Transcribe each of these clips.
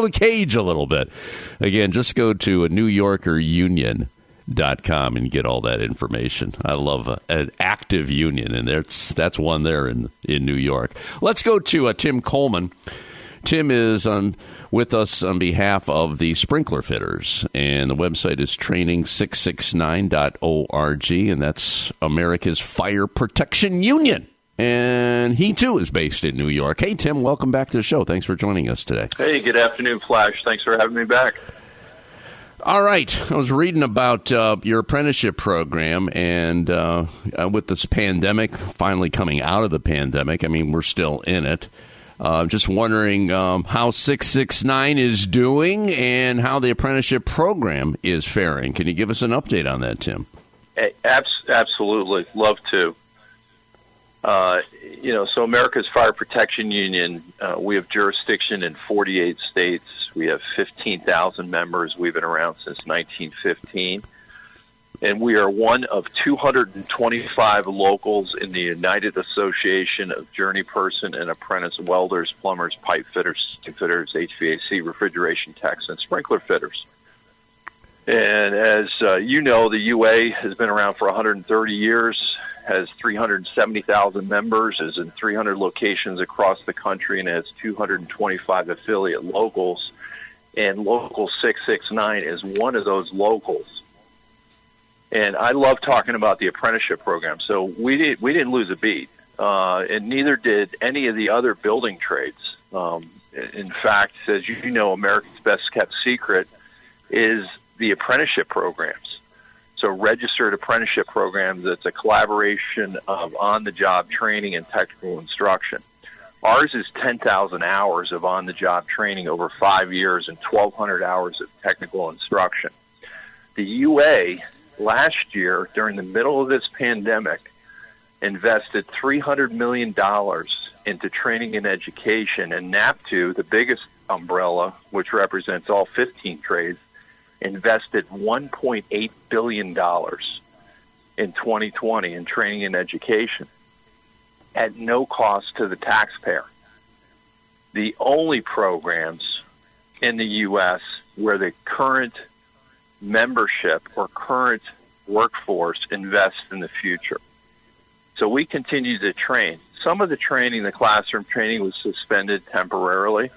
the cage a little bit. Again, just go to NewYorkerUnion.com and get all that information. I love an active union, and that's one there in New York. Let's go to Tim Coleman. Tim is with us on behalf of the sprinkler fitters, and the website is training669.org, and that's America's Fire Protection Union. And he, too, is based in New York. Hey, Tim, welcome back to the show. Thanks for joining us today. Hey, good afternoon, Flash. Thanks for having me back. All right. I was reading about your apprenticeship program, and with this pandemic, finally coming out of the pandemic, I mean, we're still in it. Just wondering how 669 is doing and how the apprenticeship program is faring. Can you give us an update on that, Tim? Absolutely. Love to. So America's Fire Protection Union, we have jurisdiction in 48 states. We have 15,000 members. We've been around since 1915. And we are one of 225 locals in the United Association of Journeyperson and Apprentice Welders, Plumbers, Pipe Fitters, Fitters, HVAC, Refrigeration Techs, and Sprinkler Fitters. And as you know, the UA has been around for 130 years, has 370,000 members, is in 300 locations across the country, and has 225 affiliate locals. And Local 669 is one of those locals. And I love talking about the apprenticeship program. So we didn't lose a beat, and neither did any of the other building trades. In fact, as you know, America's best kept secret is the apprenticeship programs. So registered apprenticeship programs, it's a collaboration of on-the-job training and technical instruction. Ours is 10,000 hours of on-the-job training over 5 years and 1,200 hours of technical instruction. The UA last year, during the middle of this pandemic, invested $300 million into training and education, and NAPTU, the biggest umbrella, which represents all 15 trades, invested $1.8 billion in 2020 in training and education at no cost to the taxpayer. The only programs in the U.S. where the current membership or current workforce invests in the future. So we continue to train. Some of the training, the classroom training, was suspended temporarily,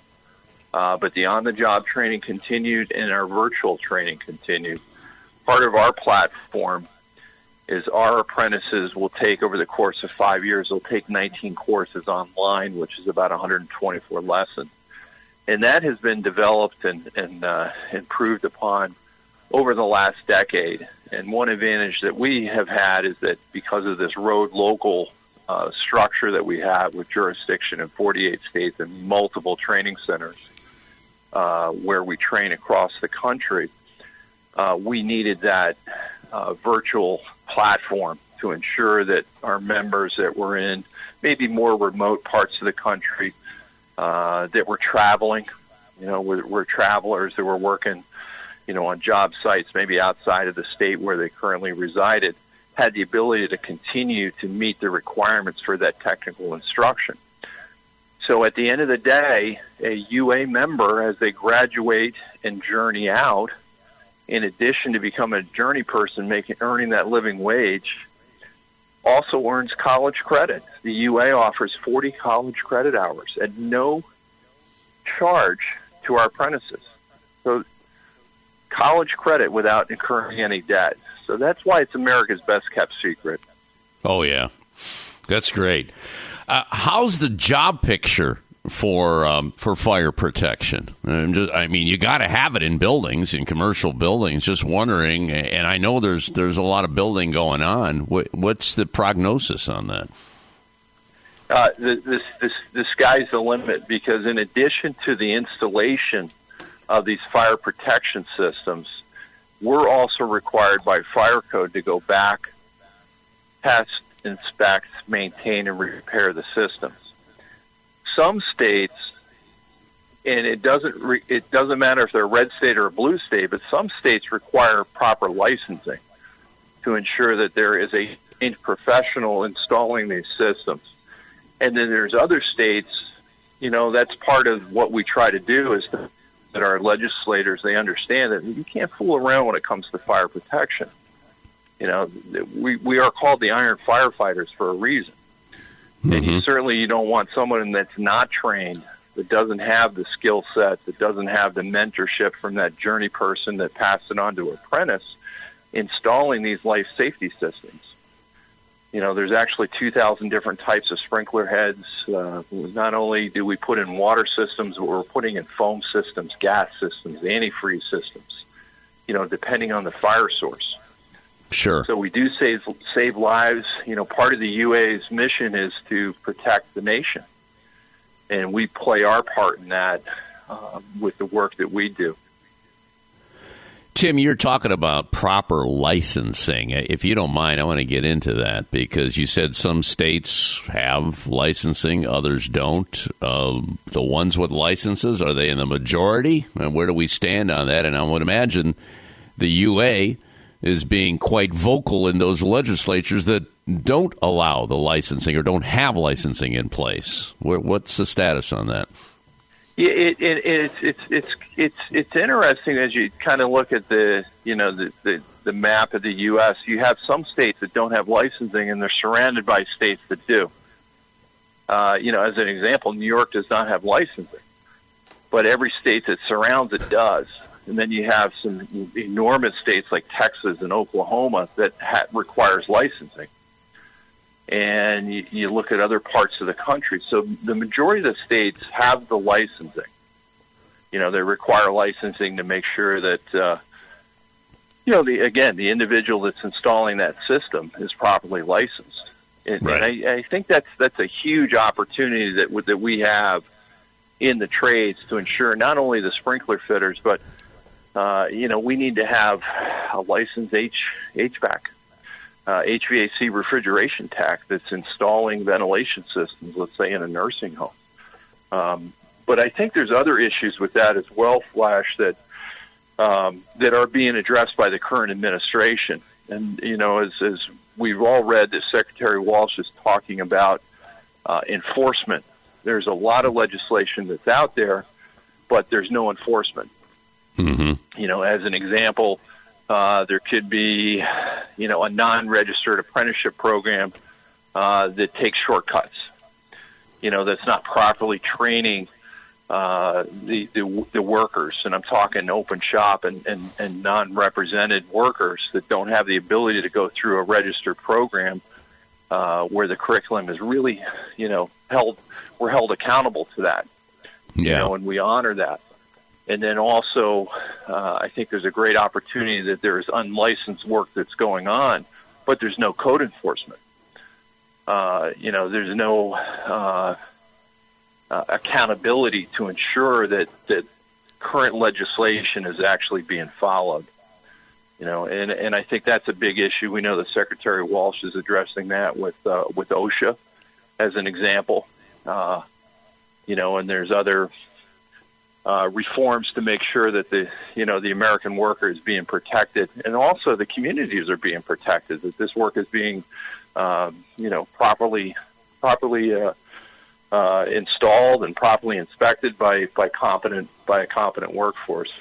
but the on-the-job training continued and our virtual training continued. Part of our platform is our apprentices will take, over the course of 5 years, they'll take 19 courses online, which is about 124 lessons. And that has been developed and improved upon over the last decade. And one advantage that we have had is that because of this road local structure that we have with jurisdiction in 48 states and multiple training centers where we train across the country, we needed that virtual platform to ensure that our members that were in maybe more remote parts of the country that were traveling, we're travelers that were working on job sites maybe outside of the state where they currently resided, had the ability to continue to meet the requirements for that technical instruction. So at the end of the day, a UA member, as they graduate and journey out, in addition to becoming a journey person, earning that living wage, also earns college credit. The UA offers 40 college credit hours at no charge to our apprentices. So college credit without incurring any debt. So that's why it's America's best kept secret. Oh, yeah. That's great. How's the job picture for fire protection? You got to have it in buildings, in commercial buildings. Just wondering, and I know there's a lot of building going on. What's the prognosis on that? The sky's the limit, because in addition to the installation of these fire protection systems, we're also required by fire code to go back, test, inspect, maintain, and repair the systems. Some states, and it doesn't matter if they're a red state or a blue state, but some states require proper licensing to ensure that there is a professional installing these systems. And then there's other states, that's part of what we try to do, is to our legislators, they understand that you can't fool around when it comes to fire protection. You know, we are called the Iron Firefighters for a reason. And you don't want someone that's not trained, that doesn't have the skill set, that doesn't have the mentorship from that journey person that passed it on to apprentice, installing these life safety systems. You know, there's actually 2,000 different types of sprinkler heads. Not only do we put in water systems, but we're putting in foam systems, gas systems, antifreeze systems, you know, depending on the fire source. Sure. So we do save lives. You know, part of the UA's mission is to protect the nation. And we play our part in that with the work that we do. Tim, you're talking about proper licensing. If you don't mind, I want to get into that because you said some states have licensing, others don't. The ones with licenses, are they in the majority? And where do we stand on that? And I would imagine the UA is being quite vocal in those legislatures that don't allow the licensing or don't have licensing in place. What's the status on that? Yeah, it's interesting as you kind of look at the map of the U.S. You have some states that don't have licensing, and they're surrounded by states that do. As an example, New York does not have licensing, but every state that surrounds it does. And then you have some enormous states like Texas and Oklahoma that requires licensing. And you look at other parts of the country. So the majority of the states have the licensing. You know, they require licensing to make sure that, the individual that's installing that system is properly licensed. And, right. And I think that's a huge opportunity that we have in the trades to ensure not only the sprinkler fitters, but, we need to have a licensed HVAC. HVAC refrigeration tech that's installing ventilation systems, let's say in a nursing home. But I think there's other issues with that as well, Flash, that are being addressed by the current administration. And, as we've all read, that Secretary Walsh is talking about enforcement. There's a lot of legislation that's out there, but there's no enforcement. As an example, there could be, a non-registered apprenticeship program that takes shortcuts. That's not properly training the workers, and I'm talking open shop and non-represented workers that don't have the ability to go through a registered program where the curriculum is really, we're held accountable to that. And we honor that. And then also, I think there's a great opportunity that there's unlicensed work that's going on, but there's no code enforcement. There's no accountability to ensure that current legislation is actually being followed. And I think that's a big issue. We know that Secretary Walsh is addressing that with OSHA as an example. And there's other reforms to make sure that the American worker is being protected, and also the communities are being protected. That this work is being, properly installed and properly inspected by a competent workforce.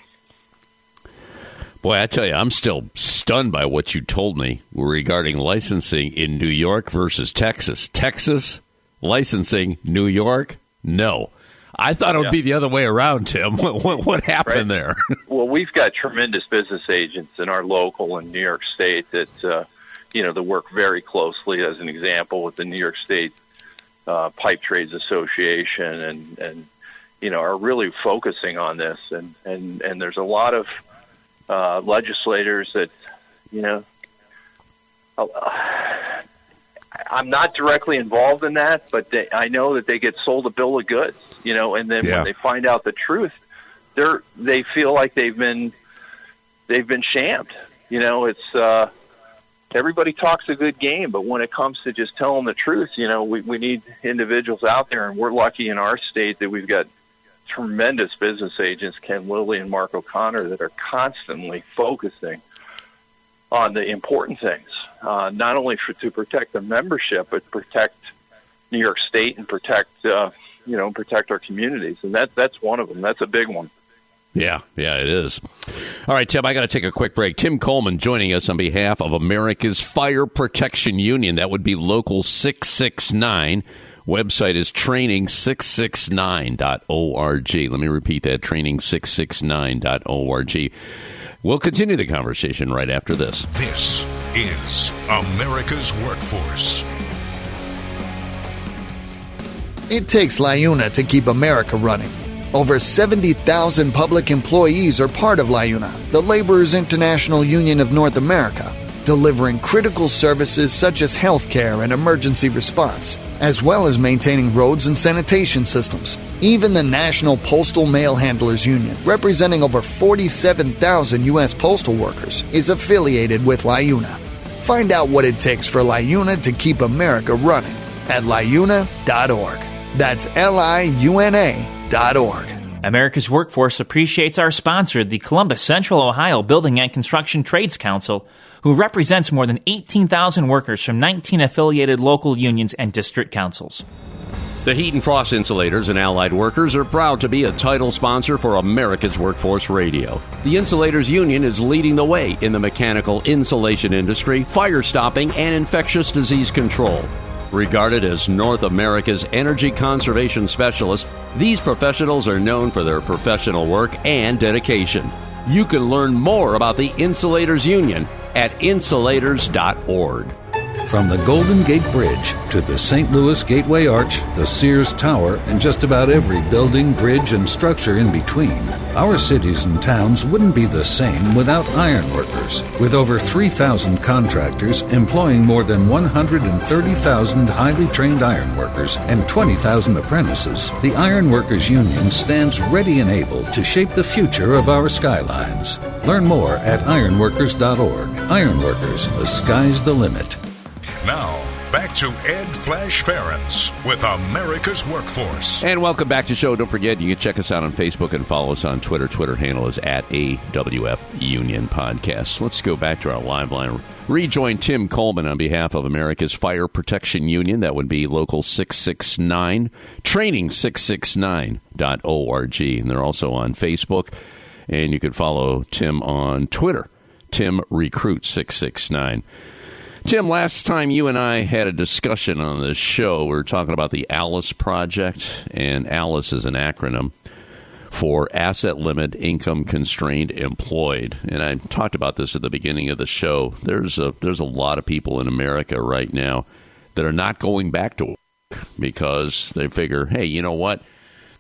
Boy, I tell you, I'm still stunned by what you told me regarding licensing in New York versus Texas. Texas licensing, New York, no. I thought it would be the other way around, Tim. What happened there? Well, we've got tremendous business agents in our local in New York State that, that work very closely, as an example, with the New York State Pipe Trades Association and are really focusing on this. And there's a lot of legislators that, I'm not directly involved in that, but I know that they get sold a bill of goods, and then when they find out the truth, they feel like they've been shamed. It's everybody talks a good game, but when it comes to just telling the truth, we need individuals out there, and we're lucky in our state that we've got tremendous business agents, Ken Lilly and Mark O'Connor, that are constantly focusing on the important things, not only to protect the membership, but protect New York State and protect our communities. And that's one of them. That's a big one. Yeah, it is. All right, Tim, I got to take a quick break. Tim Coleman joining us on behalf of America's Fire Protection Union. That would be Local 669. Website is training669.org. Let me repeat that, training669.org. We'll continue the conversation right after this. This is America's Workforce. It takes LIUNA to keep America running. Over 70,000 public employees are part of LIUNA, the Laborers International Union of North America, delivering critical services such as healthcare and emergency response, as well as maintaining roads and sanitation systems. Even the National Postal Mail Handlers Union, representing over 47,000 U.S. postal workers, is affiliated with LIUNA. Find out what it takes for LIUNA to keep America running at LIUNA.org. That's LIUNA.org. America's Workforce appreciates our sponsor, the Columbus Central Ohio Building and Construction Trades Council, who represents more than 18,000 workers from 19 affiliated local unions and district councils. The Heat and Frost Insulators and Allied Workers are proud to be a title sponsor for America's Workforce Radio. The Insulators Union is leading the way in the mechanical insulation industry, fire stopping, and infectious disease control. Regarded as North America's energy conservation specialists, these professionals are known for their professional work and dedication. You can learn more about the Insulators Union at insulators.org. From the Golden Gate Bridge to the St. Louis Gateway Arch, the Sears Tower, and just about every building, bridge, and structure in between, our cities and towns wouldn't be the same without ironworkers. With over 3,000 contractors employing more than 130,000 highly trained ironworkers and 20,000 apprentices, the Ironworkers Union stands ready and able to shape the future of our skylines. Learn more at ironworkers.org. Ironworkers, the sky's the limit. Now, back to Ed Flash Ferentz with America's Workforce. And welcome back to the show. Don't forget, you can check us out on Facebook and follow us on Twitter. Twitter handle is at AWF Union Podcast. Let's go back to our live line. Rejoin Tim Coleman on behalf of America's Fire Protection Union. That would be Local 669, training669.org. And they're also on Facebook. And you can follow Tim on Twitter, Tim Recruit 669. Tim, last time you and I had a discussion on this show, we were talking about the ALICE project, and ALICE is an acronym for Asset Limit Income Constrained Employed. And I talked about this at the beginning of the show. There's a lot of people in America right now that are not going back to work because they figure, hey, you know what?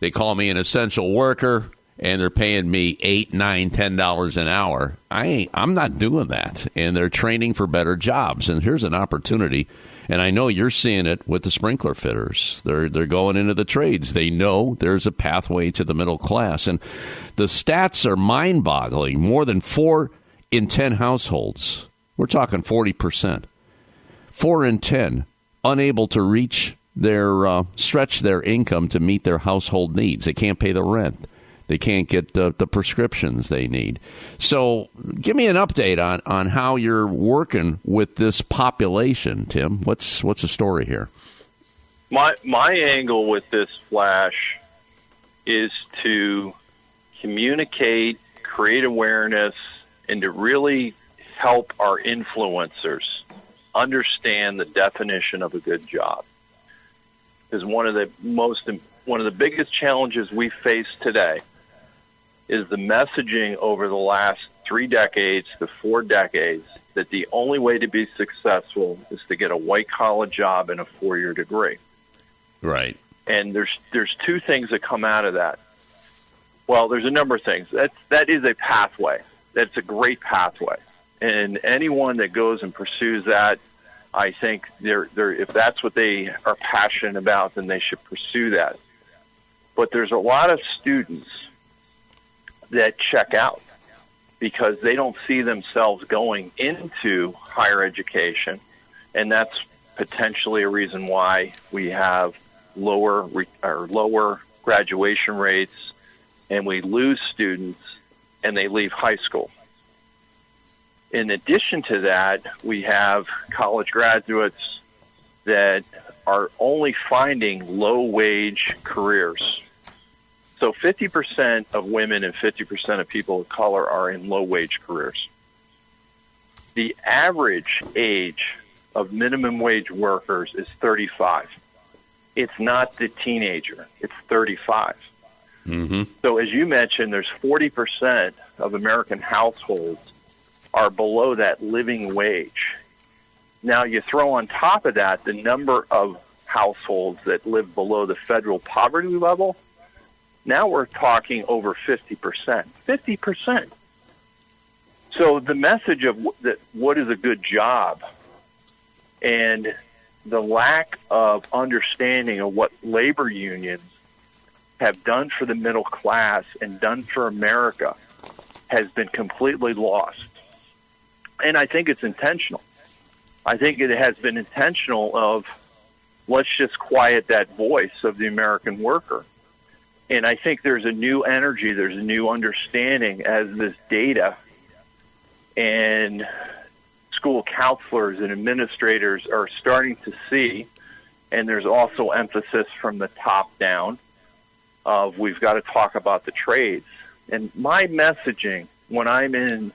They call me an essential worker, and they're paying me $8, $9, $10 an hour. I'm not doing that. And they're training for better jobs. And here's an opportunity. And I know you're seeing it with the sprinkler fitters. They're going into the trades. They know there's a pathway to the middle class. And the stats are mind-boggling. More than 4 in 10 households, we're talking 40%, 4 in 10 unable to reach stretch their income to meet their household needs. They can't pay the rent. They can't get the prescriptions they need. So give me an update on how you're working with this population, Tim. What's the story here? My angle with this, Flash, is to communicate, create awareness, and to really help our influencers understand the definition of a good job. Because one of the biggest challenges we face today is the messaging over the last 3 decades to 4 decades that the only way to be successful is to get a white-collar job and a 4-year degree. Right. And there's 2 things that come out of that. Well, there's a number of things. That is a pathway. That's a great pathway. And anyone that goes and pursues that, I think if that's what they are passionate about, then they should pursue that. But there's a lot of students that check out because they don't see themselves going into higher education, and that's potentially a reason why we have lower graduation rates, and we lose students and they leave high school. In addition to that, we have college graduates that are only finding low-wage careers. So 50% of women and 50% of people of color are in low-wage careers. The average age of minimum wage workers is 35. It's not the teenager. It's 35. Mm-hmm. So as you mentioned, there's 40% of American households are below that living wage. Now you throw on top of that the number of households that live below the federal poverty level. Now we're talking over 50%. 50%. So the message of that, what is a good job, and the lack of understanding of what labor unions have done for the middle class and done for America has been completely lost. And I think it's intentional. I think it has been intentional of, let's just quiet that voice of the American worker. And I think there's a new energy, there's a new understanding as this data and school counselors and administrators are starting to see, and there's also emphasis from the top down of we've got to talk about the trades. And my messaging when I'm in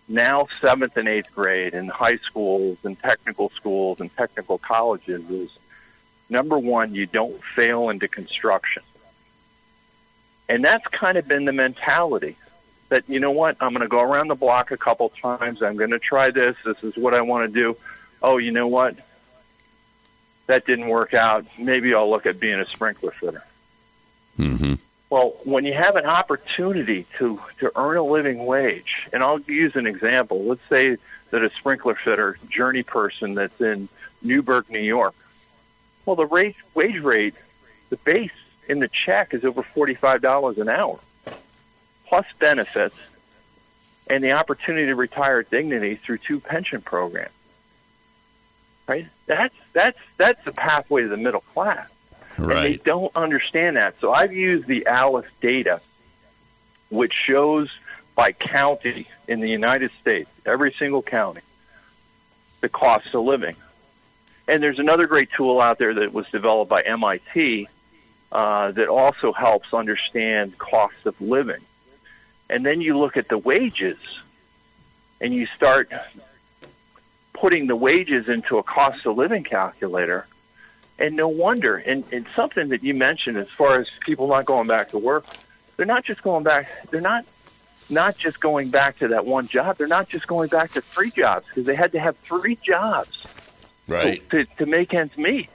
now 7th and 8th grade in high schools and technical colleges is, number one, you don't fail into construction. And that's kind of been the mentality that, you know what, I'm going to go around the block a couple times. I'm going to try this. This is what I want to do. Oh, you know what? That didn't work out. Maybe I'll look at being a sprinkler fitter. Mm-hmm. Well, when you have an opportunity to earn a living wage, and I'll use an example. Let's say that a sprinkler fitter, journey person that's in Newburgh, New York. Well, the wage rate, the base in the check is over $45 an hour, plus benefits, and the opportunity to retire at dignity through 2 pension programs. Right? That's the pathway to the middle class. Right. And they don't understand that. So I've used the ALICE data, which shows by county in the United States, every single county, the cost of living. And there's another great tool out there that was developed by MIT that also helps understand cost of living. And then you look at the wages, and you start putting the wages into a cost of living calculator. And no wonder, and something that you mentioned as far as people not going back to work, they're not just going back, they're not just going back to that one job, they're not just going back to 3 jobs, because they had to have 3 jobs to make ends meet.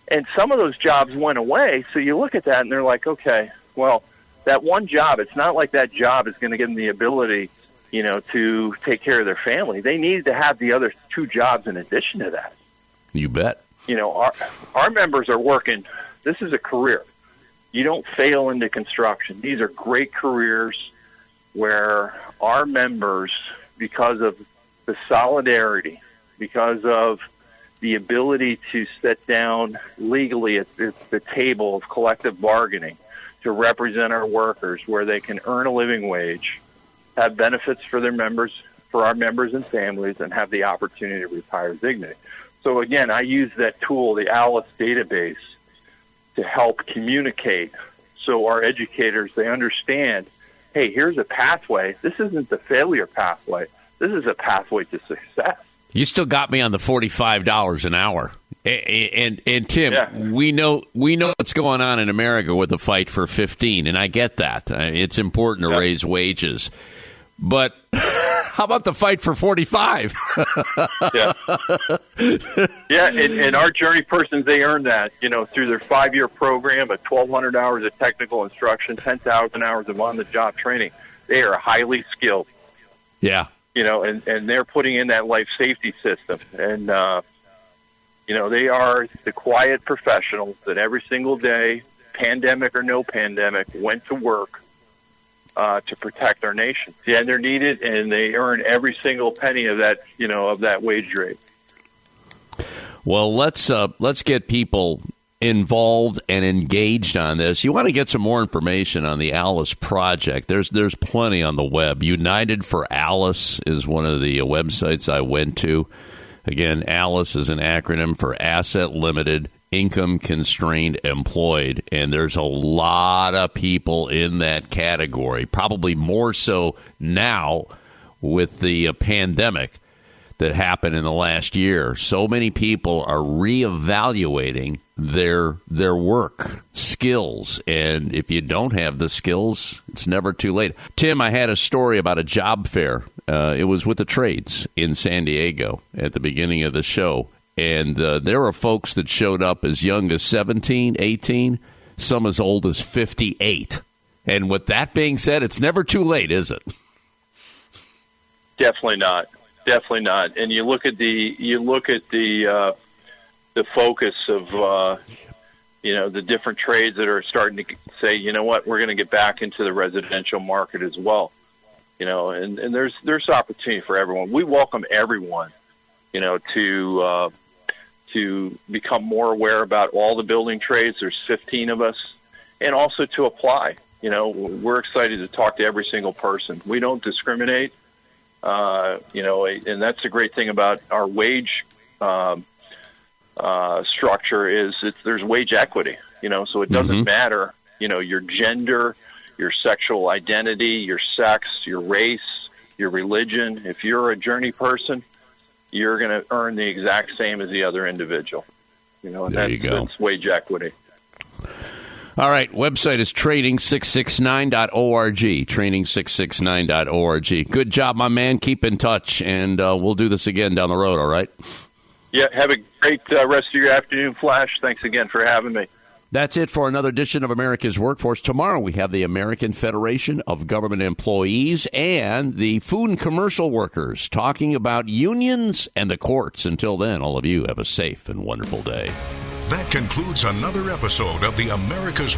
And some of those jobs went away, so you look at that and they're like, okay, well, that one job, it's not like that job is going to give them the ability, to take care of their family. They needed to have the other 2 jobs in addition to that. You bet. Our members are working. This is a career. You don't fail into construction. These are great careers where our members, because of the solidarity, because of the ability to sit down legally at the table of collective bargaining to represent our workers, where they can earn a living wage, have benefits for their members, for our members and families, and have the opportunity to retire with dignity. So again, I use that tool, the ALICE database, to help communicate so our educators, they understand, hey, here's a pathway. This isn't the failure pathway. This is a pathway to success. You still got me on the $45 an hour. And Tim, yeah. we know what's going on in America with the fight for 15, and I get that. It's important to raise wages. But how about the fight for 45? Yeah, and our journey persons, they earn that, through their 5-year program of 1,200 hours of technical instruction, 10,000 hours of on-the-job training. They are highly skilled. Yeah. And they're putting in that life safety system. And, they are the quiet professionals that every single day, pandemic or no pandemic, went to work to protect our nation. Yeah, and they're needed, and they earn every single penny of that, of that wage rate. Well, let's get people involved and engaged on this. You want to get some more information on the ALICE project. There's plenty on the web. United for ALICE is one of the websites I went to. Again, ALICE is an acronym for Asset Limited income-constrained employed, and there's a lot of people in that category, probably more so now with the pandemic that happened in the last year. So many people are reevaluating their work skills, and if you don't have the skills, it's never too late. Tim, I had a story about a job fair. It was with the trades in San Diego at the beginning of the show, and there were folks that showed up as young as 17, 18, some as old as 58. And with that being said, it's never too late, is it? Definitely not. Definitely not. And you look at the focus of the different trades that are starting to say, you know what, we're going to get back into the residential market as well. And there's opportunity for everyone. We welcome everyone, to become more aware about all the building trades. There's 15 of us, and also to apply. We're excited to talk to every single person. We don't discriminate. And that's the great thing about our wage structure is there's wage equity, so it doesn't matter, your gender, your sexual identity, your sex, your race, your religion. If you're a journey person, you're going to earn the exact same as the other individual, and that's wage equity. All right, website is training669.org, training669.org. Good job, my man. Keep in touch, and we'll do this again down the road, all right? Yeah, have a great rest of your afternoon, Flash. Thanks again for having me. That's it for another edition of America's Workforce. Tomorrow we have the American Federation of Government Employees and the Food and Commercial Workers talking about unions and the courts. Until then, all of you have a safe and wonderful day. That concludes another episode of the America's